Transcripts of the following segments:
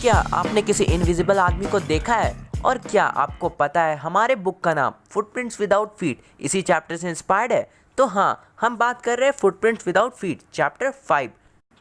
क्या आपने किसी इनविजिबल आदमी को देखा है? और क्या आपको पता है हमारे बुक का नाम फुटप्रिंट्स विदाउट फीट इसी चैप्टर से इंस्पायर्ड है? तो हाँ, हम बात कर रहे हैं फुटप्रिंट्स विदाउट फीट चैप्टर 5।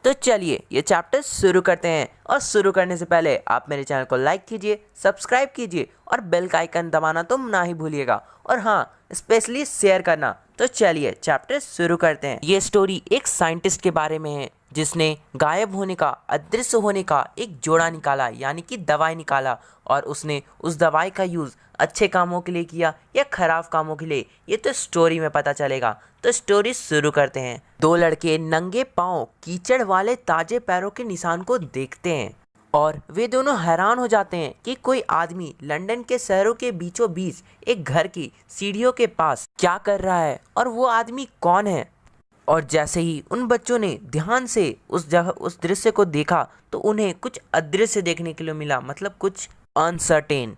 तो चलिए ये चैप्टर शुरू करते हैं। और शुरू करने से पहले आप मेरे चैनल को लाइक कीजिए, सब्सक्राइब कीजिए और बेल का आइकन दबाना तो ना ही भूलिएगा, और हाँ, स्पेशली शेयर करना। तो चलिए चैप्टर शुरू करते हैं। ये स्टोरी एक साइंटिस्ट के बारे में है जिसने गायब होने का, अदृश्य होने का एक जोड़ा निकाला, यानी कि दवाई निकाला, और उसने उस दवाई का यूज़ अच्छे कामों के लिए किया या खराब कामों के लिए, ये तो स्टोरी में पता चलेगा। तो स्टोरी शुरू करते हैं। दो लड़के नंगे पांव कीचड़ वाले ताजे पैरों के निशान को देखते हैं और वे दोनों हैरान हो जाते हैं कि कोई आदमी लंदन के शहरों के बीचों बीच एक घर की सीढ़ियों के पास क्या कर रहा है और वो आदमी कौन है। और जैसे ही उन बच्चों ने ध्यान से उस जगह उस दृश्य को देखा तो उन्हें कुछ अदृश्य देखने के लिए मिला, मतलब कुछ अनसर्टेन।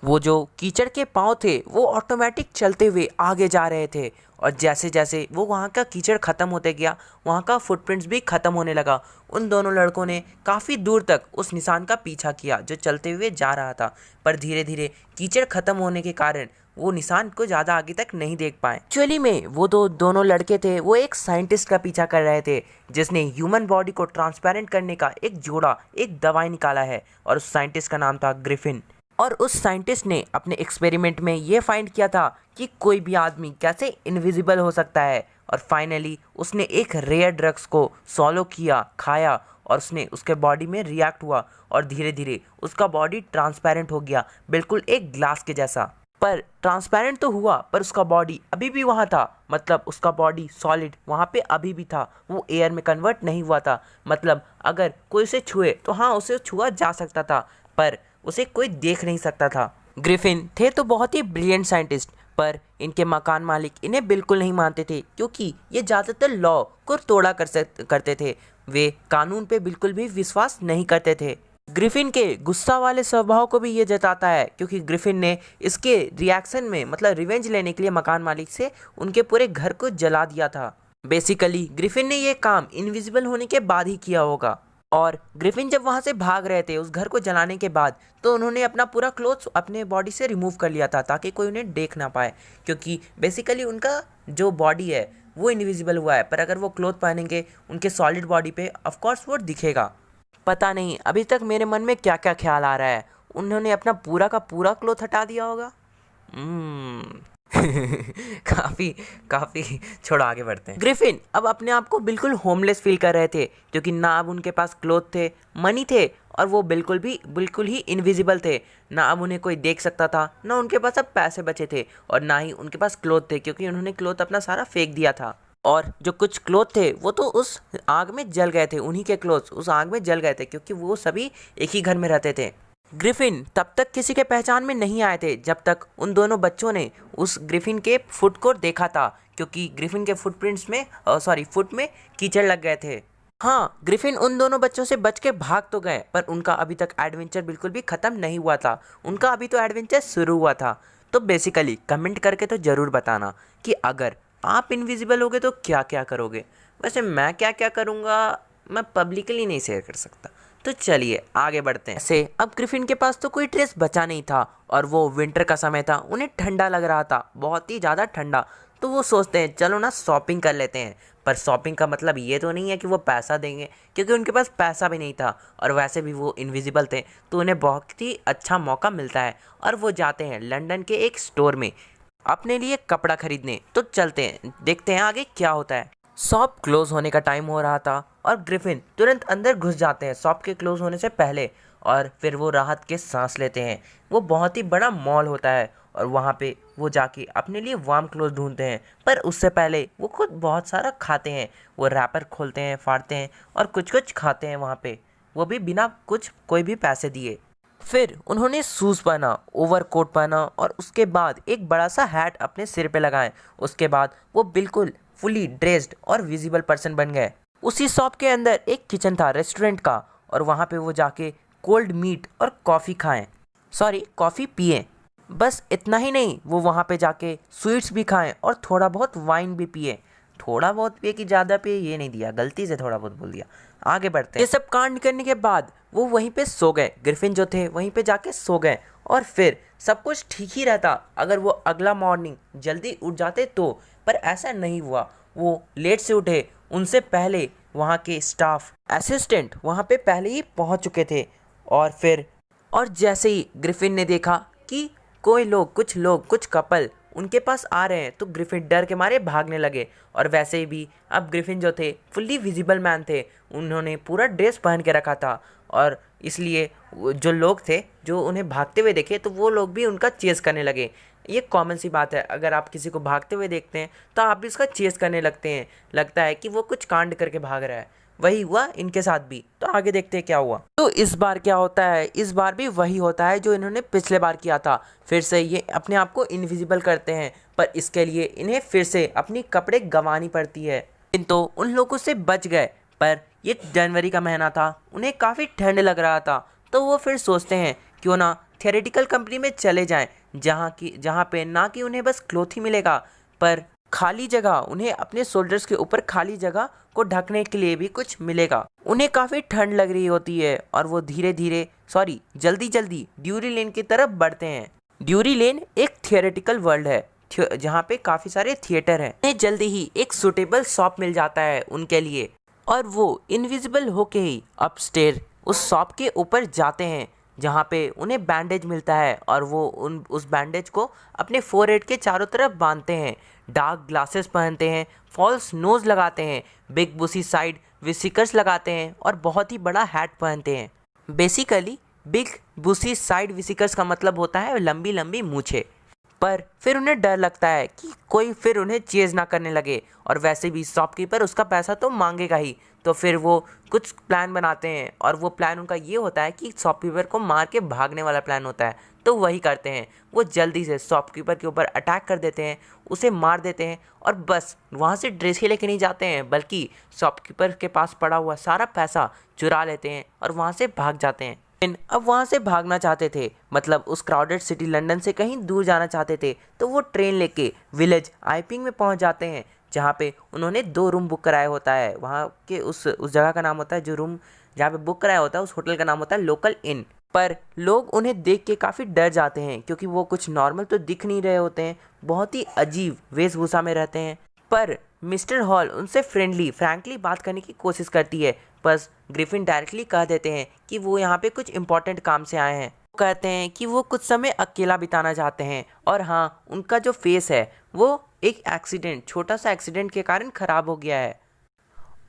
वो जो कीचड़ के पांव थे वो ऑटोमेटिक चलते हुए आगे जा रहे थे, और जैसे जैसे वो वहाँ का कीचड़ ख़त्म होते गया वहाँ का फुटप्रिंट्स भी ख़त्म होने लगा। उन दोनों लड़कों ने काफ़ी दूर तक उस निशान का पीछा किया जो चलते हुए जा रहा था, पर धीरे धीरे कीचड़ ख़त्म होने के कारण वो निशान को ज़्यादा आगे तक नहीं देख पाए। एक्चुअली में वो दोनों लड़के थे वो एक साइंटिस्ट का पीछा कर रहे थे जिसने ह्यूमन बॉडी को ट्रांसपेरेंट करने का एक जोड़ा, एक दवाई निकाला है, और उस साइंटिस्ट का नाम था ग्रिफिन। और उस साइंटिस्ट ने अपने एक्सपेरिमेंट में ये फाइंड किया था कि कोई भी आदमी कैसे इनविजिबल हो सकता है, और फाइनली उसने एक रेयर ड्रग्स को सॉलो किया, खाया, और उसने उसके बॉडी में रिएक्ट हुआ और धीरे धीरे उसका बॉडी ट्रांसपेरेंट हो गया, बिल्कुल एक ग्लास के जैसा। पर ट्रांसपेरेंट तो हुआ पर उसका बॉडी अभी भी वहाँ था, मतलब उसका बॉडी सॉलिड वहाँ पे अभी भी था, वो एयर में कन्वर्ट नहीं हुआ था। मतलब अगर कोई उसे छुए तो हाँ, उसे छुआ जा सकता था पर उसे कोई देख नहीं सकता था। ग्रिफिन थे तो बहुत ही ब्रिलियंट साइंटिस्ट, पर इनके मकान मालिक इन्हें बिल्कुल नहीं मानते थे क्योंकि ये ज़्यादातर लॉ को तोड़ा करते थे। वे कानून पे बिल्कुल भी विश्वास नहीं करते थे। ग्रिफिन के गुस्सा वाले स्वभाव को भी ये जताता है क्योंकि ग्रिफिन ने इसके रिएक्शन में, मतलब रिवेंज लेने के लिए, मकान मालिक से उनके पूरे घर को जला दिया था। बेसिकली ग्रिफिन ने ये काम इनविजिबल होने के बाद ही किया होगा। और ग्रिफिन जब वहाँ से भाग रहे थे उस घर को जलाने के बाद, तो उन्होंने अपना पूरा क्लोथ्स अपने बॉडी से रिमूव कर लिया था ताकि कोई उन्हें देख ना पाए, क्योंकि बेसिकली उनका जो बॉडी है वो इनविजिबल हुआ है, पर अगर वो क्लोथ पहनेंगे उनके सॉलिड बॉडी पे ऑफकोर्स वो दिखेगा। पता नहीं अभी तक मेरे मन में क्या क्या ख्याल आ रहा है, उन्होंने अपना पूरा का पूरा क्लोथ हटा दिया होगा। काफ़ी काफ़ी छोड़ो, आगे बढ़ते हैं। ग्रिफिन अब अपने आप को बिल्कुल होमलेस फील कर रहे थे क्योंकि ना अब उनके पास क्लोथ थे, मनी थे, और वो बिल्कुल ही इनविजिबल थे। ना अब उन्हें कोई देख सकता था, ना उनके पास अब पैसे बचे थे, और ना ही उनके पास क्लोथ थे क्योंकि उन्होंने क्लोथ अपना सारा फेंक दिया था। और जो कुछ क्लोथ थे वो तो उस आग में जल गए थे, उन्हीं के क्लोथ्स उस आग में जल गए थे क्योंकि वो सभी एक ही घर में रहते थे। ग्रिफिन तब तक किसी के पहचान में नहीं आए थे जब तक उन दोनों बच्चों ने उस ग्रिफिन के फुट को देखा था, क्योंकि ग्रिफिन के फुटप्रिंट्स में फुट में कीचड़ लग गए थे। हाँ, ग्रिफिन उन दोनों बच्चों से बच के भाग तो गए, पर उनका अभी तक एडवेंचर बिल्कुल भी ख़त्म नहीं हुआ था, उनका अभी तो एडवेंचर शुरू हुआ था। तो बेसिकली कमेंट करके तो ज़रूर बताना कि अगर आप इनविजिबल होगे तो क्या क्या करोगे। वैसे मैं क्या क्या करूँगा मैं पब्लिकली नहीं शेयर कर सकता। तो चलिए आगे बढ़ते हैं। ऐसे अब ग्रिफिन के पास तो कोई ड्रेस बचा नहीं था, और वो विंटर का समय था, उन्हें ठंडा लग रहा था, बहुत ही ज़्यादा ठंडा। तो वो सोचते हैं चलो ना शॉपिंग कर लेते हैं, पर शॉपिंग का मतलब ये तो नहीं है कि वो पैसा देंगे क्योंकि उनके पास पैसा भी नहीं था, और वैसे भी वो इनविजिबल थे तो उन्हें बहुत ही अच्छा मौका मिलता है, और वो जाते हैं लंदन के एक स्टोर में अपने लिए कपड़ा खरीदने। तो चलते हैं, देखते हैं आगे क्या होता है। शॉप क्लोज होने का टाइम हो रहा था और ग्रिफिन तुरंत अंदर घुस जाते हैं शॉप के क्लोज होने से पहले, और फिर वो राहत के सांस लेते हैं। वो बहुत ही बड़ा मॉल होता है और वहाँ पे वो जाके अपने लिए वार्म क्लोथ ढूंढते हैं, पर उससे पहले वो खुद बहुत सारा खाते हैं। वो रैपर खोलते हैं, फाड़ते हैं और कुछ कुछ खाते हैं वहाँ पे, वो भी बिना कोई भी पैसे दिए। फिर उन्होंने शूज़ पहना, ओवरकोट पहना, और उसके बाद एक बड़ा सा हैट अपने सिर पे लगाएं। उसके बाद वो बिल्कुल फुली ड्रेस्ड और विजिबल पर्सन बन गए। उसी शॉप के अंदर एक किचन था रेस्टोरेंट का, और वहाँ पे वो जाके कोल्ड मीट और कॉफ़ी पिए। बस इतना ही नहीं, वो वहाँ पे जाके स्वीट्स भी खाएं और थोड़ा बहुत वाइन भी पिए। थोड़ा बहुत पिए कि ज़्यादा पिए ये नहीं दिया, गलती से थोड़ा बहुत बोल दिया। आगे बढ़ते हैं। ये सब कांड करने के बाद वो वहीं पे सो गए, ग्रिफिन जो थे वहीं पे जाके सो गए और फिर सब कुछ ठीक ही रहता अगर वो अगला मॉर्निंग जल्दी उठ जाते तो, पर ऐसा नहीं हुआ। वो लेट से उठे, उनसे पहले वहाँ के स्टाफ असिस्टेंट वहाँ पे पहले ही पहुँच चुके थे। और जैसे ही ग्रिफिन ने देखा कि कुछ लोग कुछ कपल उनके पास आ रहे हैं तो ग्रिफिन डर के मारे भागने लगे। और वैसे ही भी अब ग्रिफिन जो थे फुल्ली विजिबल मैन थे, उन्होंने पूरा ड्रेस पहन के रखा था और इसलिए जो लोग थे जो उन्हें भागते हुए देखे तो वो लोग भी उनका चेस करने लगे। ये कॉमन सी बात है, अगर आप किसी को भागते हुए देखते हैं तो आप भी उसका चेस करने लगते हैं, लगता है कि वो कुछ कांड करके भाग रहा है। वही हुआ इनके साथ भी। तो आगे देखते हैं क्या हुआ। तो इस बार क्या होता है, इस बार भी वही होता है जो इन्होंने पिछले बार किया था। फिर से ये अपने आप को इनविजिबल करते हैं, पर इसके लिए इन्हें फिर से अपनी कपड़े गंवानी पड़ती है। तो उन लोगों से बच गए, पर ये जनवरी का महीना था, उन्हें काफ़ी ठंड लग रहा था। तो वो फिर सोचते हैं क्यों ना थियोरेटिकल कंपनी में चले जाएं, जहाँ पे ना कि उन्हें बस क्लोथ ही मिलेगा पर खाली जगह, उन्हें अपने शोल्डर्स के ऊपर खाली जगह को ढकने के लिए भी कुछ मिलेगा। उन्हें काफ़ी ठंड लग रही होती है और वो जल्दी जल्दी ड्यूरी लेन की तरफ बढ़ते हैं। ड्यूरी लेन एक थियोरेटिकल वर्ल्ड है जहाँ पे काफ़ी सारे थिएटर हैं। उन्हें जल्दी ही एक सूटेबल शॉप मिल जाता है उनके लिए और वो इनविजिबल होके ही अपस्टेयर उस शॉप के ऊपर जाते हैं जहाँ पे उन्हें बैंडेज मिलता है और वो उस बैंडेज को अपने फोरहेड के चारों तरफ बांधते हैं। डार्क ग्लासेस पहनते हैं, फॉल्स नोज लगाते हैं, बिग बुशी साइड विसिकर्स लगाते हैं और बहुत ही बड़ा हैट पहनते हैं। बेसिकली बिग बुशी साइड विसिकर्स का मतलब होता है लंबी लंबी मूछें। पर फिर उन्हें डर लगता है कि कोई फिर उन्हें चेज ना करने लगे और वैसे भी शॉपकीपर उसका पैसा तो मांगेगा ही। तो फिर वो कुछ प्लान बनाते हैं और वो प्लान उनका ये होता है कि शॉपकीपर को मार के भागने वाला प्लान होता है। तो वही करते हैं, वो जल्दी से शॉपकीपर के ऊपर अटैक कर देते हैं, उसे मार देते हैं और बस वहाँ से ड्रेस ही लेके नहीं जाते हैं बल्कि शॉपकीपर के पास पड़ा हुआ सारा पैसा चुरा लेते हैं और वहाँ से भाग जाते हैं। अब वहाँ से भागना चाहते थे, मतलब उस क्राउडेड सिटी लंदन से कहीं दूर जाना चाहते थे। तो वो ट्रेन लेके विलेज आइपिंग में पहुँच जाते हैं जहाँ पे उन्होंने 2 रूम बुक कराया होता है। वहाँ के उस जगह का नाम होता है, जो रूम जहाँ पे बुक कराया होता है उस होटल का नाम होता है लोकल इन। पर लोग उन्हें देख के काफ़ी डर जाते हैं क्योंकि वो कुछ नॉर्मल तो दिख नहीं रहे होते हैं, बहुत ही अजीब वेशभूषा में रहते हैं। पर मिस्टर हॉल उनसे फ्रैंकली बात करने की कोशिश करती है, बस ग्रिफिन डायरेक्टली कह देते हैं कि वो यहाँ पे कुछ इंपॉर्टेंट काम से आए हैं। वो कहते हैं कि वो कुछ समय अकेला बिताना चाहते हैं और हाँ, उनका जो फेस है वो एक छोटा सा एक्सीडेंट के कारण ख़राब हो गया है।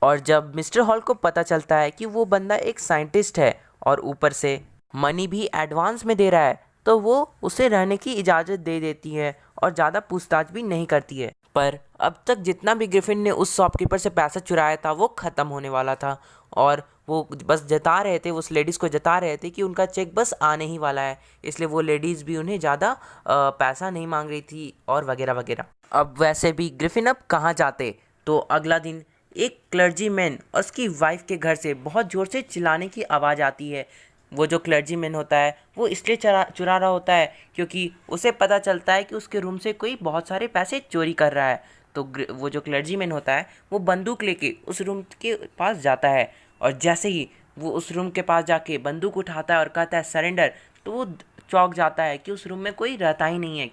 और जब मिस्टर हॉल को पता चलता है कि वो बंदा एक साइंटिस्ट है और ऊपर से मनी भी एडवांस में दे रहा है, तो वो उसे रहने की इजाज़त दे देती है और ज़्यादा पूछताछ भी नहीं करती है। पर अब तक जितना भी ग्रिफिन ने उस शॉपकीपर से पैसा चुराया था वो ख़त्म होने वाला था और वो बस जता रहे थे, उस लेडीज़ को जता रहे थे कि उनका चेक बस आने ही वाला है, इसलिए वो लेडीज़ भी उन्हें ज़्यादा पैसा नहीं मांग रही थी और वगैरह वगैरह। अब वैसे भी ग्रिफिन अब कहाँ जाते, तो अगला दिन एक क्लर्जीमैन और उसकी वाइफ के घर से बहुत ज़ोर से चिल्लाने की आवाज़ आती है। वो जो क्लर्जीमैन होता है वो इसलिए चुरा रहा होता है क्योंकि उसे पता चलता है कि उसके रूम से कोई बहुत सारे पैसे चोरी कर रहा है। तो वो जो क्लर्जीमैन होता है वो बंदूक लेके उस रूम के पास जाता है और जैसे ही वो उस रूम के पास जाके बंदूक उठाता है और कहता है सरेंडर, तो वो चौंक जाता है कि उस रूम में कोई रहता ही नहीं है,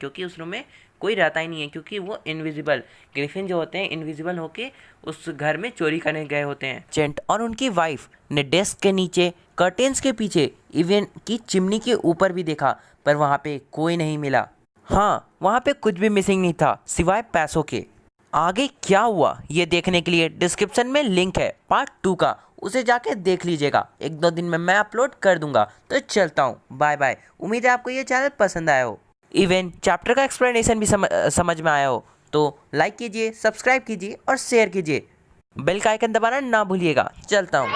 क्योंकि वो इनविजिबल ग्रिफिन जो होते हैं इनविजिबल होके उस घर में चोरी करने गए होते हैं। जेंट और उनकी वाइफ ने डेस्क के नीचे, कर्टेन्स के पीछे, इवन की चिमनी के ऊपर भी देखा, पर वहाँ पे कोई नहीं मिला। हाँ, वहाँ पे कुछ भी मिसिंग नहीं था सिवाय पैसों के। आगे क्या हुआ ये देखने के लिए डिस्क्रिप्शन में लिंक है पार्ट 2 का, उसे जाके देख लीजिएगा। 1-2 दिन में मैं अपलोड कर दूंगा। तो चलता हूँ, बाय बाय। उम्मीद है आपको ये चैनल पसंद आया हो, इवन चैप्टर का एक्सप्लेनेशन भी समझ में आया हो। तो लाइक कीजिए, सब्सक्राइब कीजिए और शेयर कीजिए, बेल का आइकन दबाना ना भूलिएगा। चलता हूँ।